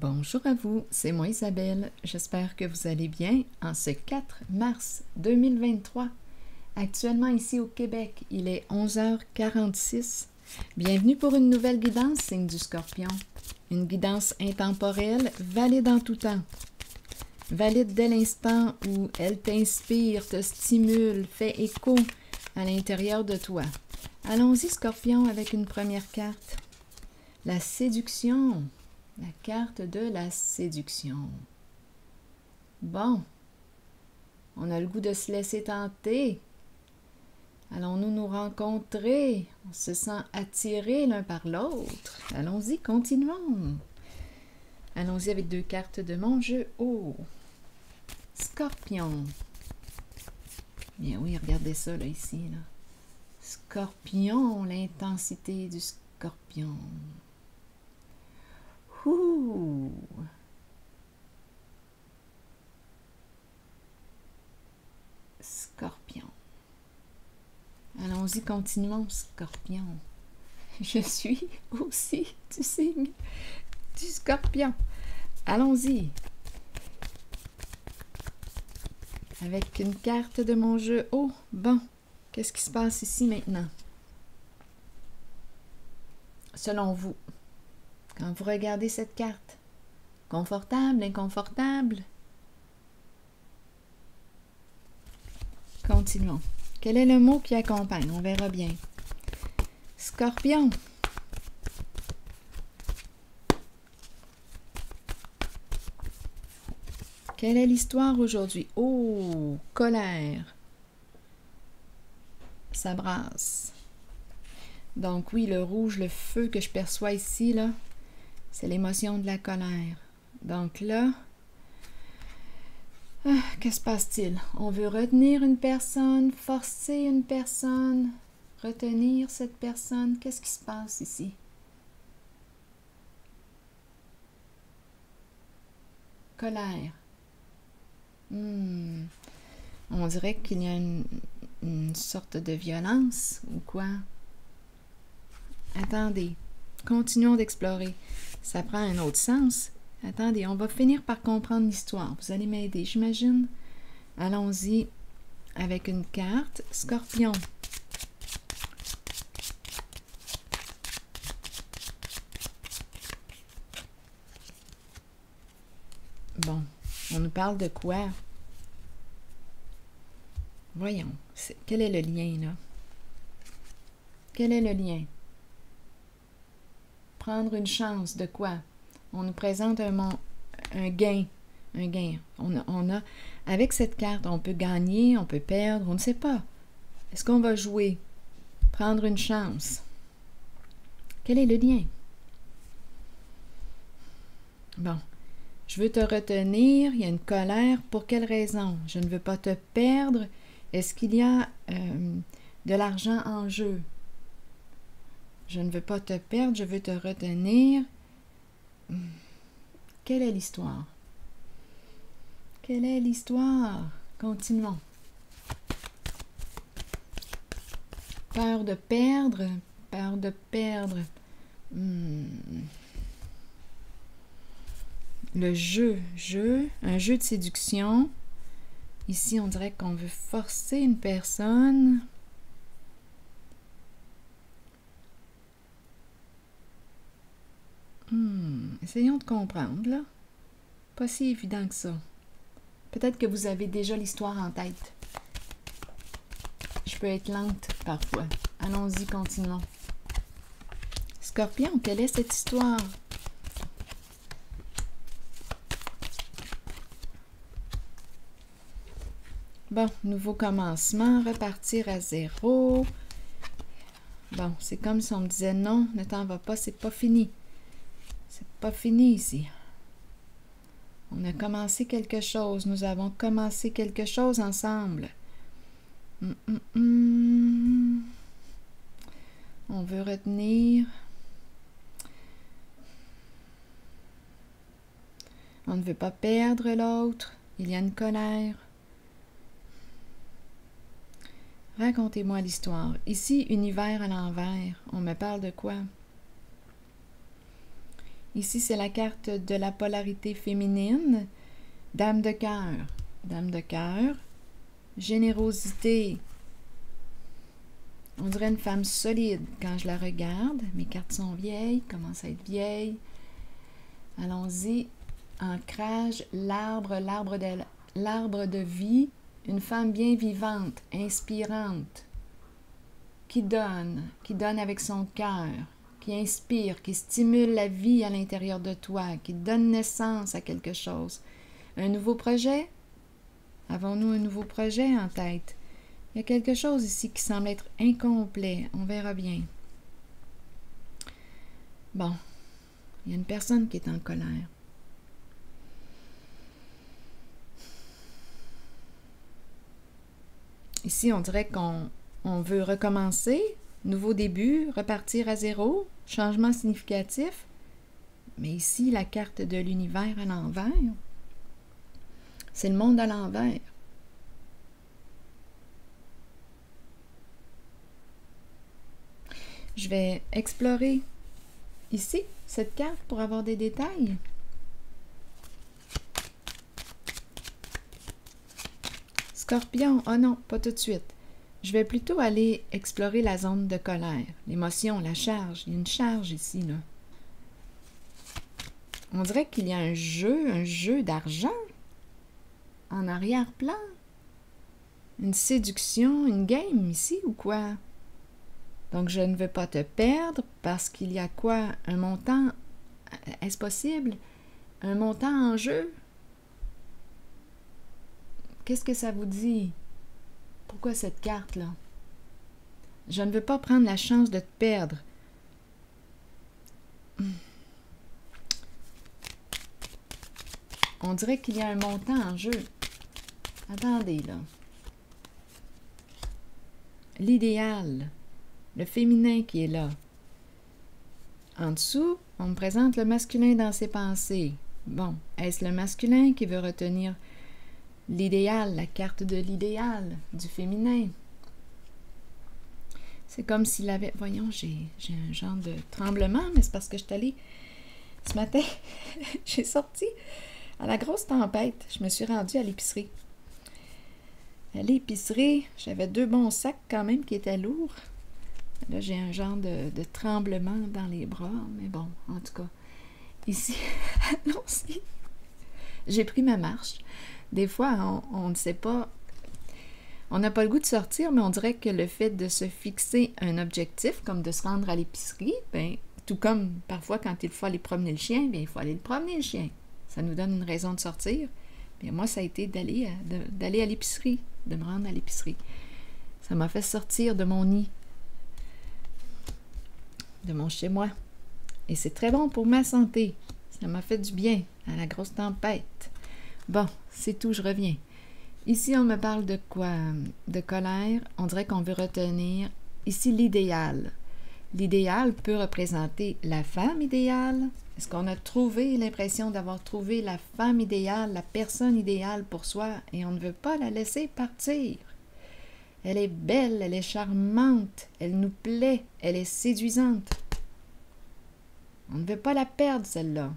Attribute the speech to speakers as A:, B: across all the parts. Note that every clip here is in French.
A: Bonjour à vous, c'est moi Isabelle. J'espère que vous allez bien en ce 4 mars 2023. Actuellement ici au Québec, il est 11h46. Bienvenue pour une nouvelle guidance, signe du Scorpion. Une guidance intemporelle, valide en tout temps. Valide dès l'instant où elle t'inspire, te stimule, fait écho à l'intérieur de toi. Allons-y Scorpion avec une première carte. La séduction. La carte de la séduction. Bon, on a le goût de se laisser tenter. Allons-nous nous rencontrer? On se sent attirés l'un par l'autre. Allons-y, continuons. Allons-y avec deux cartes de mon jeu. Oh! Scorpion. Bien oui, regardez ça là, ici. Là. Scorpion, l'intensité du scorpion. Ouh! Scorpion. Allons-y, continuons, Scorpion. Je suis aussi du signe du Scorpion. Allons-y. Avec une carte de mon jeu. Oh, bon. Qu'est-ce qui se passe ici maintenant? Selon vous, quand vous regardez cette carte, confortable, inconfortable? Continuons. Quel est le mot qui accompagne? On verra bien. Scorpion. Quelle est l'histoire aujourd'hui? Oh, colère. Ça brasse. Donc oui, le rouge, le feu que je perçois ici, là, c'est l'émotion de la colère. Donc là, que se passe-t-il? On veut retenir une personne, forcer une personne, retenir cette personne. Qu'est-ce qui se passe ici? Colère. On dirait qu'il y a une sorte de violence ou quoi? Attendez, continuons d'explorer. Ça prend un autre sens. Attendez, on va finir par comprendre l'histoire. Vous allez m'aider, j'imagine. Allons-y avec une carte. Scorpion. Bon, on nous parle de quoi? Voyons, quel est le lien, là? Quel est le lien? Prendre une chance de quoi? On nous présente un gain. Un gain. Avec cette carte, on peut gagner, on peut perdre, on ne sait pas. Est-ce qu'on va jouer? Prendre une chance. Quel est le lien? Bon. Je veux te retenir, il y a une colère. Pour quelle raison? Je ne veux pas te perdre. Est-ce qu'il y a de l'argent en jeu? Je ne veux pas te perdre, je veux te retenir. Quelle est l'histoire? Quelle est l'histoire? Continuons. Peur de perdre, peur de perdre. Le jeu, un jeu de séduction. Ici, on dirait qu'on veut forcer une personne. Essayons de comprendre, là. Pas si évident que ça. Peut-être que vous avez déjà l'histoire en tête. Je peux être lente parfois. Allons-y, continuons. Scorpion, quelle est cette histoire? Bon, nouveau commencement, repartir à zéro. Bon, c'est comme si on me disait non, ne t'en va pas, c'est pas fini. C'est pas fini ici. On a commencé quelque chose, nous avons commencé quelque chose ensemble. On veut retenir. On ne veut pas perdre l'autre. Il y a une colère. Racontez-moi l'histoire. Ici, univers à l'envers. On me parle de quoi? Ici, c'est la carte de la polarité féminine. Dame de cœur. Dame de cœur. Générosité. On dirait une femme solide quand je la regarde. Mes cartes sont vieilles, commencent à être vieilles. Allons-y. Ancrage, l'arbre de vie. Une femme bien vivante, inspirante, qui donne avec son cœur, qui inspire, qui stimule la vie à l'intérieur de toi, qui donne naissance à quelque chose. Un nouveau projet? Avons-nous un nouveau projet en tête? Il y a quelque chose ici qui semble être incomplet. On verra bien. Bon, il y a une personne qui est en colère. Ici, on dirait qu'on veut recommencer, nouveau début, repartir à zéro, changement significatif. Mais ici, la carte de l'univers à l'envers, c'est le monde à l'envers. Je vais explorer ici cette carte pour avoir des détails. Scorpion, oh non, pas tout de suite. Je vais plutôt aller explorer la zone de colère, l'émotion, la charge. Il y a une charge ici, là. On dirait qu'il y a un jeu d'argent en arrière-plan. Une séduction, une game ici ou quoi? Donc, je ne veux pas te perdre parce qu'il y a quoi? Un montant, est-ce possible? Un montant en jeu? Qu'est-ce que ça vous dit? Pourquoi cette carte-là? Je ne veux pas prendre la chance de te perdre. On dirait qu'il y a un montant en jeu. Attendez, là. L'idéal. Le féminin qui est là. En dessous, on me présente le masculin dans ses pensées. Bon, est-ce le masculin qui veut retenir l'idéal, la carte de l'idéal, du féminin? C'est comme s'il avait... Voyons, j'ai un genre de tremblement, mais c'est parce que je suis allée... Ce matin, j'ai sorti à la grosse tempête. Je me suis rendue à l'épicerie. À l'épicerie, j'avais 2 bons sacs quand même qui étaient lourds. Là, j'ai un genre de tremblement dans les bras, mais bon, en tout cas, ici, allons-y. J'ai pris ma marche. Des fois, on ne sait pas, on n'a pas le goût de sortir, mais on dirait que le fait de se fixer un objectif, comme de se rendre à l'épicerie, ben, tout comme parfois quand il faut aller promener le chien, bien, il faut aller le promener le chien. Ça nous donne une raison de sortir. Bien, moi, ça a été d'aller à l'épicerie, de me rendre à l'épicerie. Ça m'a fait sortir de mon nid, de mon chez-moi. Et c'est très bon pour ma santé. Ça m'a fait du bien à la grosse tempête. Bon, c'est tout, je reviens. Ici, on me parle de quoi? De colère. On dirait qu'on veut retenir ici l'idéal. L'idéal peut représenter la femme idéale. Est-ce qu'on a trouvé l'impression d'avoir trouvé la femme idéale, la personne idéale pour soi, et on ne veut pas la laisser partir? Elle est belle, elle est charmante, elle nous plaît, elle est séduisante. On ne veut pas la perdre, celle-là.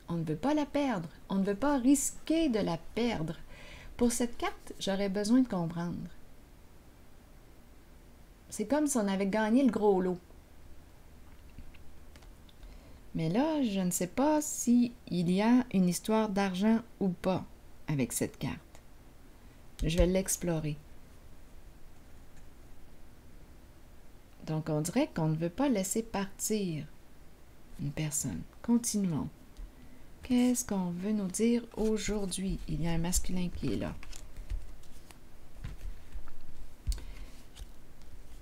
A: On ne veut pas la perdre. On ne veut pas risquer de la perdre. Pour cette carte, j'aurais besoin de comprendre. C'est comme si on avait gagné le gros lot. Mais là, je ne sais pas s'il y a une histoire d'argent ou pas avec cette carte. Je vais l'explorer. Donc, on dirait qu'on ne veut pas laisser partir une personne. Continuons. Qu'est-ce qu'on veut nous dire aujourd'hui? Il y a un masculin qui est là.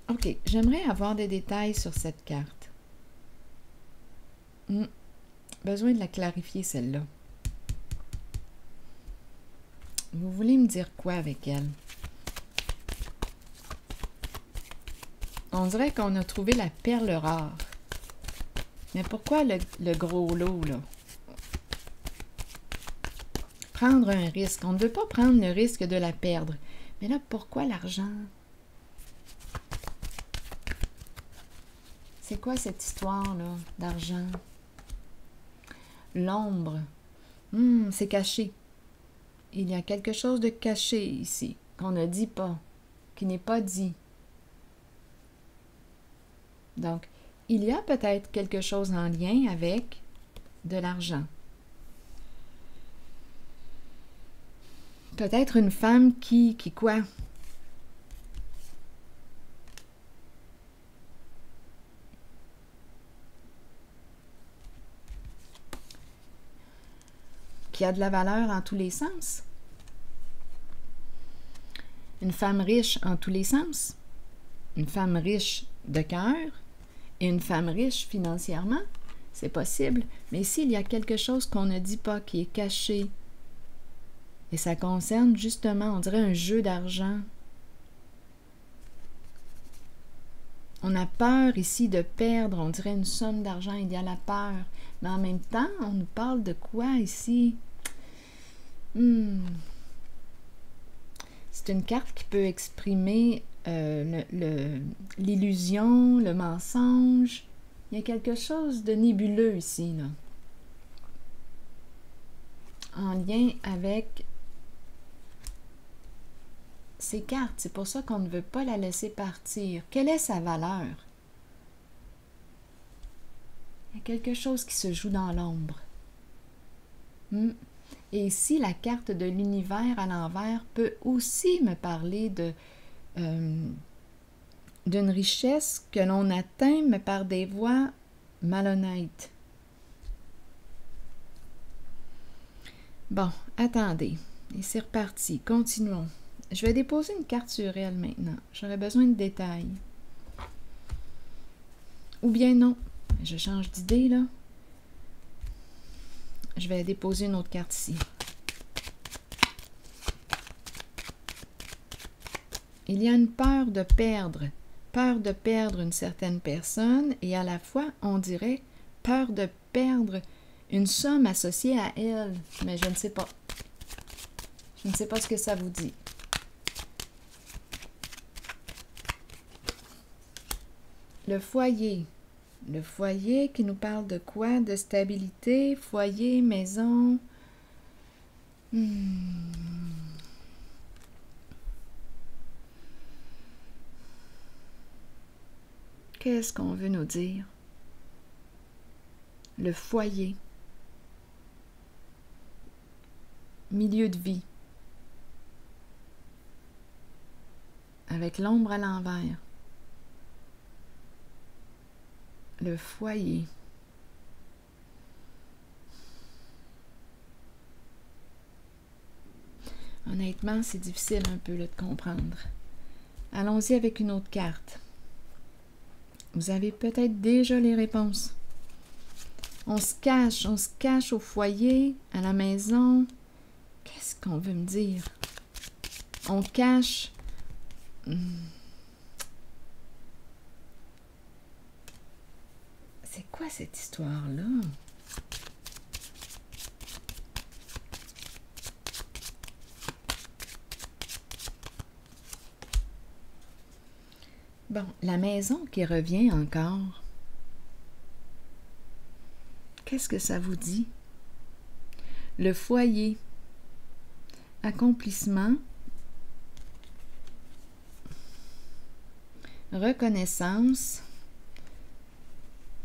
A: OK, j'aimerais avoir des détails sur cette carte. Besoin de la clarifier, celle-là. Vous voulez me dire quoi avec elle? On dirait qu'on a trouvé la perle rare. Mais pourquoi le gros lot, là? Prendre un risque. On ne veut pas prendre le risque de la perdre. Mais là, pourquoi l'argent? C'est quoi cette histoire-là d'argent? L'ombre. C'est caché. Il y a quelque chose de caché ici, qu'on ne dit pas, qui n'est pas dit. Donc, il y a peut-être quelque chose en lien avec de l'argent. Peut-être une femme qui quoi? Qui a de la valeur en tous les sens. Une femme riche en tous les sens. Une femme riche de cœur et une femme riche financièrement. C'est possible. Mais ici, il y a quelque chose qu'on ne dit pas, qui est caché. Et ça concerne justement, on dirait, un jeu d'argent. On a peur ici de perdre, on dirait une somme d'argent, il y a la peur. Mais en même temps, on nous parle de quoi ici? C'est une carte qui peut exprimer l'illusion, le mensonge. Il y a quelque chose de nébuleux ici, là. En lien avec ces cartes. C'est pour ça qu'on ne veut pas la laisser partir. Quelle est sa valeur? Il y a quelque chose qui se joue dans l'ombre. Et ici, la carte de l'univers à l'envers peut aussi me parler d'une richesse que l'on atteint, mais par des voies malhonnêtes. Bon, attendez. Et c'est reparti. Continuons. Je vais déposer une carte sur elle maintenant. J'aurais besoin de détails. Ou bien non. Je change d'idée, là. Je vais déposer une autre carte ici. Il y a une peur de perdre une certaine personne et à la fois, on dirait, peur de perdre une somme associée à elle. Mais je ne sais pas. Je ne sais pas ce que ça vous dit. Le foyer. Le foyer qui nous parle de quoi? De stabilité, foyer, maison. Qu'est-ce qu'on veut nous dire? Le foyer. Milieu de vie. Avec l'ombre à l'envers. Le foyer. Honnêtement, c'est difficile un peu là, de comprendre. Allons-y avec une autre carte. Vous avez peut-être déjà les réponses. On se cache au foyer, à la maison. Qu'est-ce qu'on veut me dire? On cache... C'est quoi cette histoire-là? Bon, la maison qui revient encore. Qu'est-ce que ça vous dit? Le foyer. Accomplissement. Reconnaissance.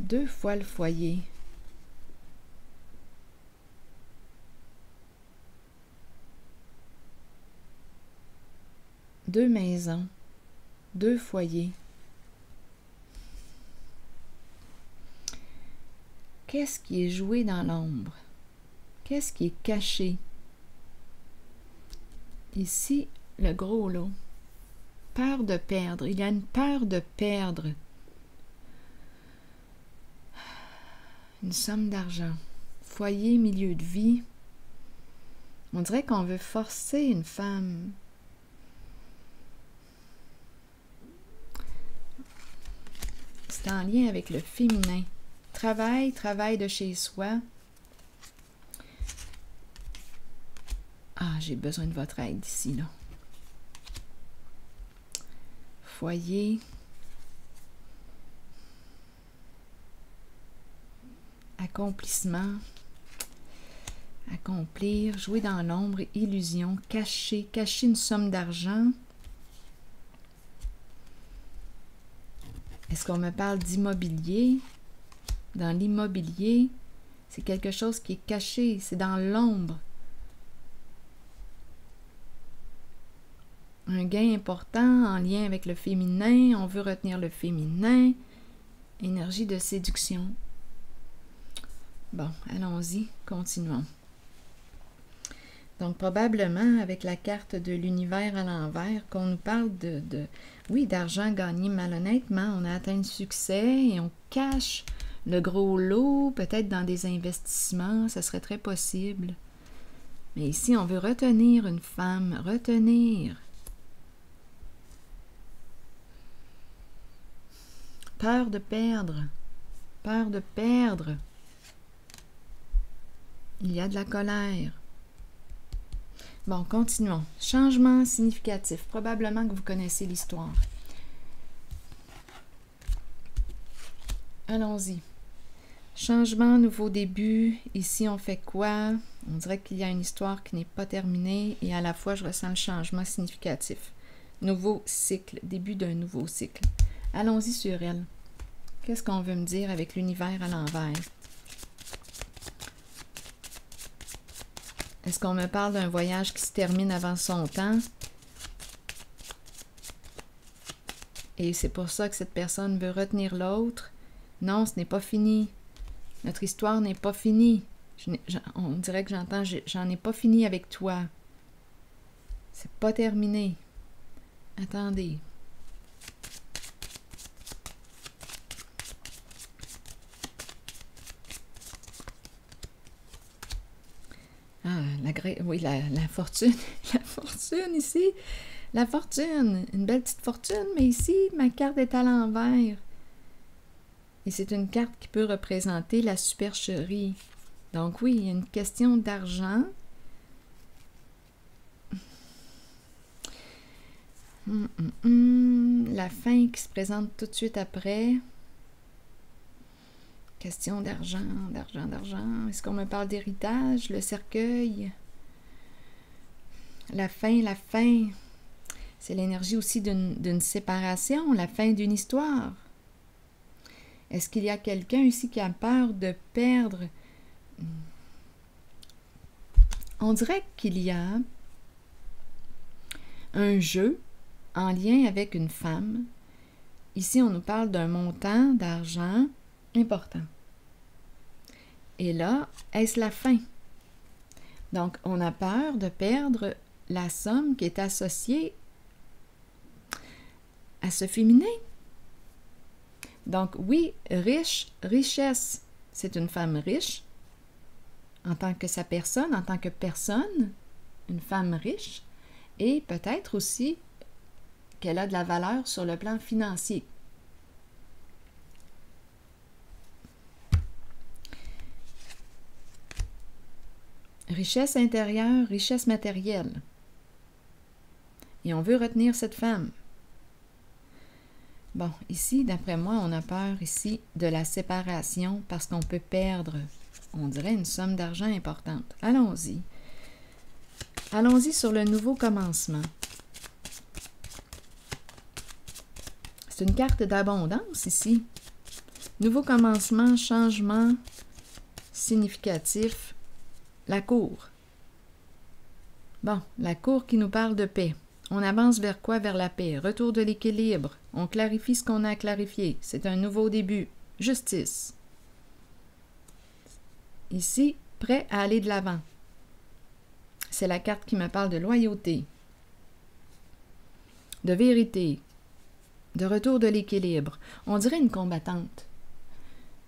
A: 2 fois le foyer. Deux maisons. 2 foyers. Qu'est-ce qui est joué dans l'ombre? Qu'est-ce qui est caché? Ici, le gros lot. Peur de perdre. Il y a une peur de perdre. Une somme d'argent. Foyer, milieu de vie. On dirait qu'on veut forcer une femme. C'est en lien avec le féminin. Travail de chez soi. Ah, j'ai besoin de votre aide ici, là. Foyer. accomplissement, accomplir, jouer dans l'ombre, illusion, cacher une somme d'argent. Est-ce qu'on me parle d'immobilier? Dans l'immobilier, c'est quelque chose qui est caché, c'est dans l'ombre. Un gain important en lien avec le féminin, on veut retenir le féminin, énergie de séduction. Bon, allons-y, continuons. Donc, probablement, avec la carte de l'univers à l'envers, qu'on nous parle oui, d'argent gagné malhonnêtement, on a atteint le succès et on cache le gros lot, peut-être dans des investissements, ça serait très possible. Mais ici, on veut retenir une femme, retenir. Peur de perdre, peur de perdre. Il y a de la colère. Bon, continuons. Changement significatif. Probablement que vous connaissez l'histoire. Allons-y. Changement, nouveau début. Ici, on fait quoi? On dirait qu'il y a une histoire qui n'est pas terminée et à la fois, je ressens le changement significatif. Nouveau cycle, début d'un nouveau cycle. Allons-y sur elle. Qu'est-ce qu'on veut me dire avec l'univers à l'envers? Est-ce qu'on me parle d'un voyage qui se termine avant son temps? Et c'est pour ça que cette personne veut retenir l'autre? Non, ce n'est pas fini. Notre histoire n'est pas finie. On dirait que j'en ai pas fini avec toi. C'est pas terminé. Attendez. Ah, oui, la fortune. La fortune ici. La fortune. Une belle petite fortune, mais ici, ma carte est à l'envers. Et c'est une carte qui peut représenter la supercherie. Donc oui, il y a une question d'argent. La fin qui se présente tout de suite après. Question d'argent, d'argent. Est-ce qu'on me parle d'héritage, le cercueil? La fin. C'est l'énergie aussi d'une séparation, la fin d'une histoire. Est-ce qu'il y a quelqu'un ici qui a peur de perdre? On dirait qu'il y a un jeu en lien avec une femme. Ici, on nous parle d'un montant d'argent important. Et là, est-ce la fin? Donc, on a peur de perdre la somme qui est associée à ce féminin. Donc, oui, richesse, c'est une femme riche, en tant que sa personne, en tant que personne, une femme riche, et peut-être aussi qu'elle a de la valeur sur le plan financier. Richesse intérieure, richesse matérielle. Et on veut retenir cette femme. Bon, ici, d'après moi, on a peur ici de la séparation parce qu'on peut perdre, on dirait, une somme d'argent importante. Allons-y. Allons-y sur le nouveau commencement. C'est une carte d'abondance ici. Nouveau commencement, changement significatif. La cour. Bon, la cour qui nous parle de paix. On avance vers quoi? Vers la paix. Retour de l'équilibre. On clarifie ce qu'on a à clarifier. C'est un nouveau début. Justice. Ici, prêt à aller de l'avant. C'est la carte qui me parle de loyauté, de vérité, de retour de l'équilibre. On dirait une combattante.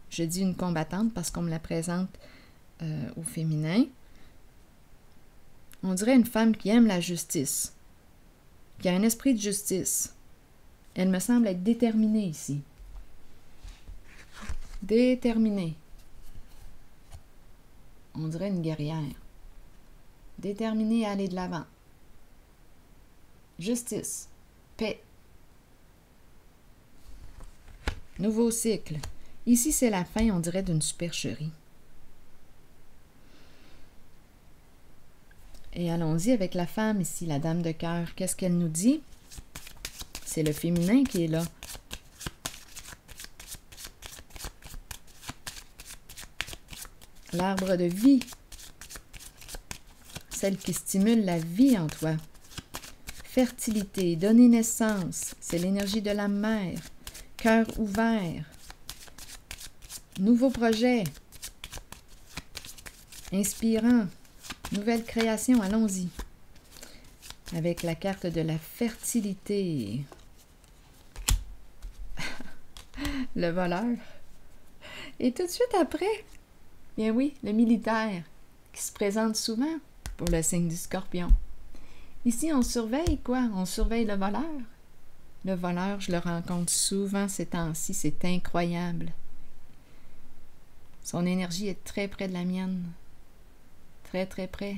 A: Je dis une combattante parce qu'on me la présente au féminin. On dirait une femme qui aime la justice, qui a un esprit de justice. Elle me semble être déterminée ici. Déterminée. On dirait une guerrière. Déterminée à aller de l'avant. Justice. Paix. Nouveau cycle. Ici, c'est la fin, on dirait, d'une supercherie. Et allons-y avec la femme ici, la dame de cœur. Qu'est-ce qu'elle nous dit? C'est le féminin qui est là. L'arbre de vie. Celle qui stimule la vie en toi. Fertilité, donner naissance, c'est l'énergie de la mère. Cœur ouvert. Nouveau projet. Inspirant. Nouvelle création, allons-y. Avec la carte de la fertilité. Le voleur. Et tout de suite après, bien oui, le militaire, qui se présente souvent pour le signe du Scorpion. Ici, on surveille quoi? On surveille le voleur. Le voleur, je le rencontre souvent ces temps-ci, c'est incroyable. Son énergie est très près de la mienne. Très, très près.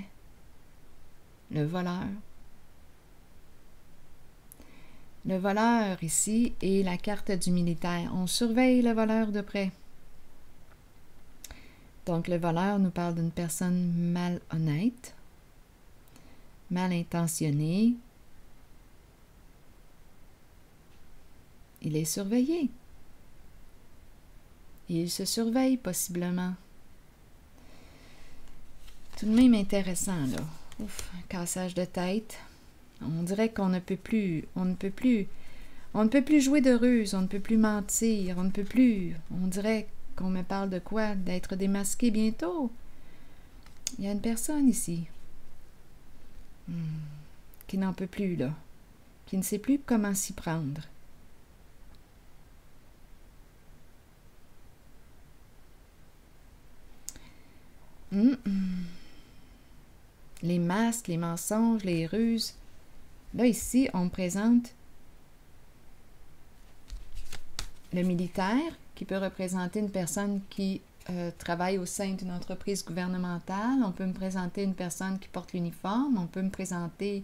A: Le voleur. Le voleur ici est la carte du militaire. On surveille le voleur de près. Donc, le voleur nous parle d'une personne malhonnête, mal intentionnée. Il est surveillé. Et il se surveille possiblement. Tout de même intéressant, là. Ouf, un cassage de tête. On dirait qu'on ne peut plus, on ne peut plus jouer de ruse, on ne peut plus mentir, on ne peut plus, on dirait qu'on me parle de quoi? D'être démasqué bientôt. Il y a une personne ici qui n'en peut plus, là, qui ne sait plus comment s'y prendre. Les masques, les mensonges, les ruses. Là, ici, on me présente le militaire, qui peut représenter une personne qui travaille au sein d'une entreprise gouvernementale. On peut me présenter une personne qui porte l'uniforme. On peut me présenter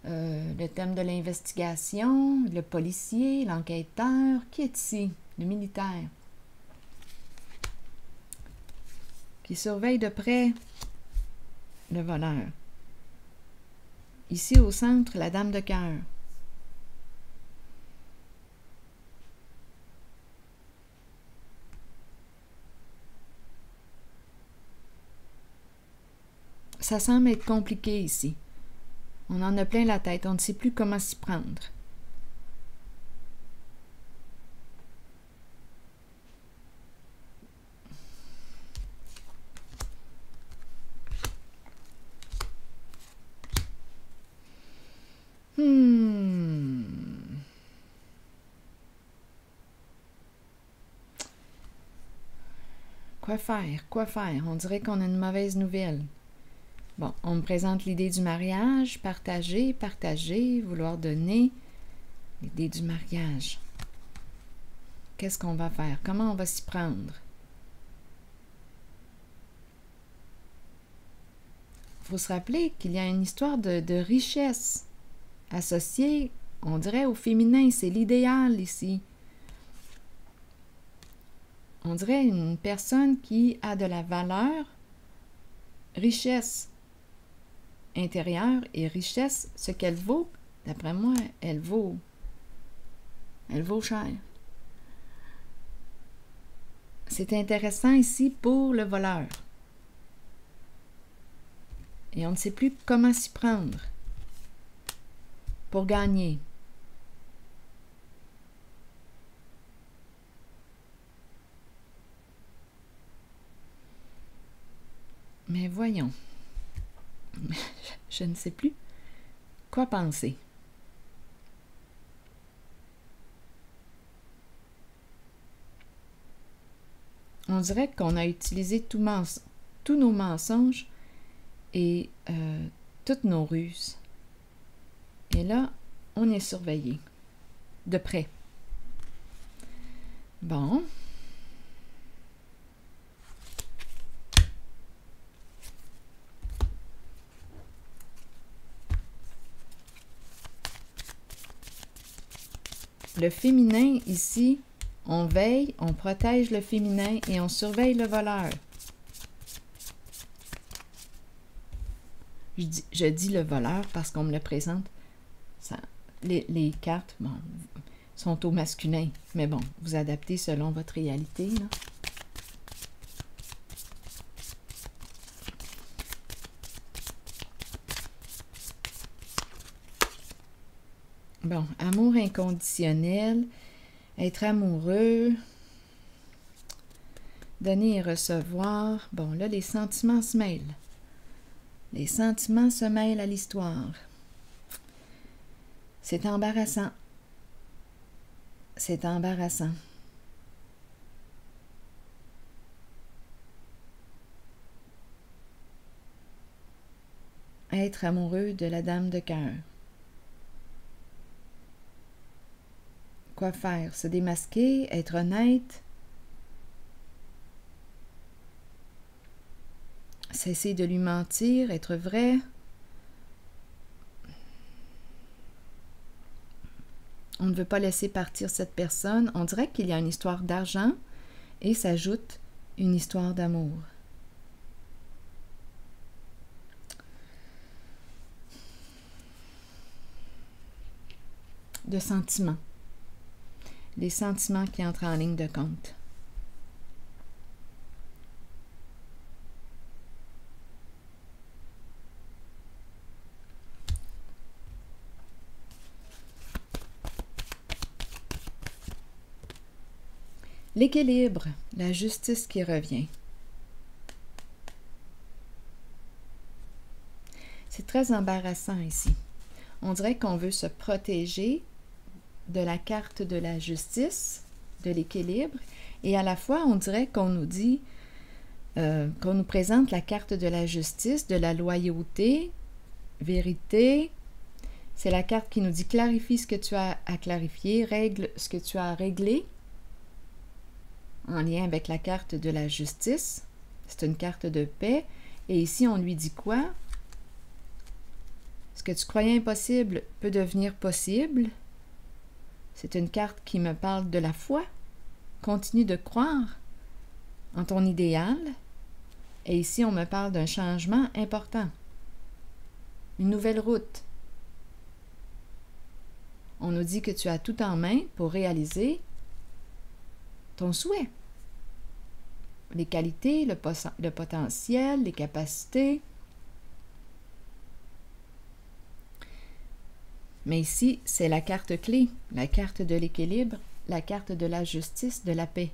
A: le thème de l'investigation, le policier, l'enquêteur. Qui est ici? Le militaire. Qui surveille de près le voleur. Ici au centre, la dame de cœur. Ça semble être compliqué ici. On en a plein la tête, on ne sait plus comment s'y prendre. Quoi faire? Quoi faire? On dirait qu'on a une mauvaise nouvelle. Bon, on me présente l'idée du mariage, partager, partager, vouloir donner. L'idée du mariage. Qu'est-ce qu'on va faire? Comment on va s'y prendre? Il faut se rappeler qu'il y a une histoire de richesse associée, on dirait, au féminin. C'est l'idéal ici. On dirait une personne qui a de la valeur, richesse intérieure et richesse, ce qu'elle vaut, d'après moi, elle vaut cher. C'est intéressant ici pour le voleur. Et on ne sait plus comment s'y prendre pour gagner. Mais voyons, je ne sais plus quoi penser. On dirait qu'on a utilisé tous nos mensonges et toutes nos ruses. Et là, on est surveillé de près. Bon. Le féminin, ici, on veille, on protège le féminin et on surveille le voleur. Je dis le voleur parce qu'on me le présente. Ça, les cartes, bon, sont au masculin. Mais bon, vous adaptez selon votre réalité, là. Bon, amour inconditionnel, être amoureux, donner et recevoir. Bon, là, les sentiments se mêlent. Les sentiments se mêlent à l'histoire. C'est embarrassant. C'est embarrassant. Être amoureux de la dame de cœur. Quoi faire? Se démasquer? Être honnête? Cesser de lui mentir? Être vrai? On ne veut pas laisser partir cette personne. On dirait qu'il y a une histoire d'argent et s'ajoute une histoire d'amour. De sentiments. Les sentiments qui entrent en ligne de compte. L'équilibre, la justice qui revient. C'est très embarrassant ici. On dirait qu'on veut se protéger de la carte de la justice, de l'équilibre, et à la fois, on dirait qu'on nous dit, qu'on nous présente la carte de la justice, de la loyauté, vérité. C'est la carte qui nous dit clarifie ce que tu as à clarifier, règle ce que tu as à régler, en lien avec la carte de la justice. C'est une carte de paix. Et ici, on lui dit quoi? Ce que tu croyais impossible peut devenir possible. C'est une carte qui me parle de la foi. Continue de croire en ton idéal. Et ici, on me parle d'un changement important. Une nouvelle route. On nous dit que tu as tout en main pour réaliser ton souhait. Les qualités, le potentiel, les capacités. Mais ici, c'est la carte clé, la carte de l'équilibre, la carte de la justice, de la paix.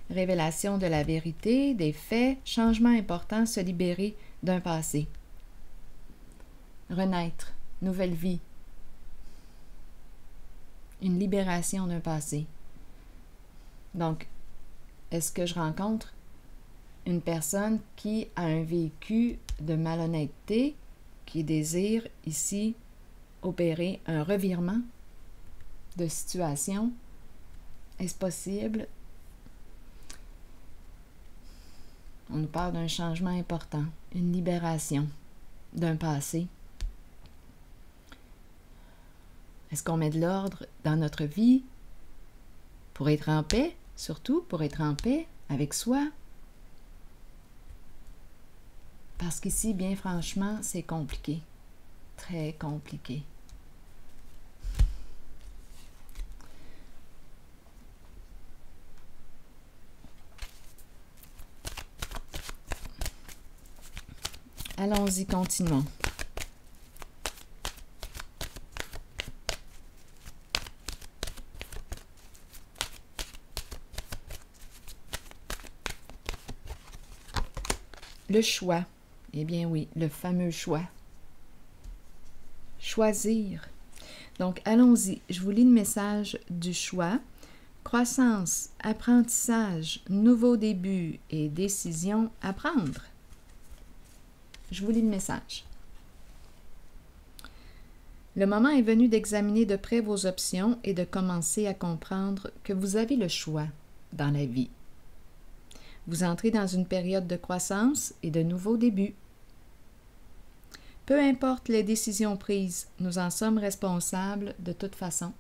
A: Révélation de la vérité, des faits, changement important, se libérer d'un passé. Renaître, nouvelle vie. Une libération d'un passé. Donc, est-ce que je rencontre une personne qui a un vécu de malhonnêteté, qui désire ici opérer un revirement de situation? Est-ce possible? On nous parle d'un changement important, une libération d'un passé. Est-ce qu'on met de l'ordre dans notre vie pour être en paix, surtout pour être en paix avec soi? Parce qu'ici, bien franchement, c'est compliqué. Très compliqué. Allons-y, continuons. Le choix. Eh bien oui, le fameux choix. Choisir. Donc, allons-y. Je vous lis le message du choix. Croissance, apprentissage, nouveau début et décision à prendre. Je vous lis le message. Le moment est venu d'examiner de près vos options et de commencer à comprendre que vous avez le choix dans la vie. Vous entrez dans une période de croissance et de nouveaux débuts. Peu importe les décisions prises, nous en sommes responsables de toute façon.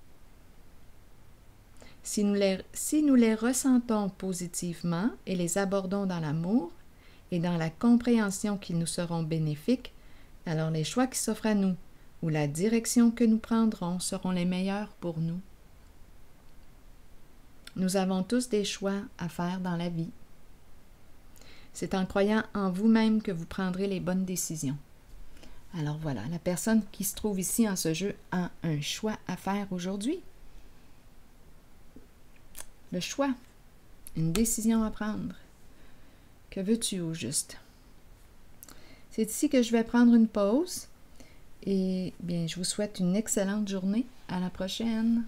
A: Si nous les ressentons positivement et les abordons dans l'amour et dans la compréhension qu'ils nous seront bénéfiques, alors les choix qui s'offrent à nous ou la direction que nous prendrons seront les meilleurs pour nous. Nous avons tous des choix à faire dans la vie. C'est en croyant en vous-même que vous prendrez les bonnes décisions. Alors voilà, la personne qui se trouve ici en ce jeu a un choix à faire aujourd'hui. Le choix, une décision à prendre. Que veux-tu au juste? C'est ici que je vais prendre une pause et bien, je vous souhaite une excellente journée. À la prochaine!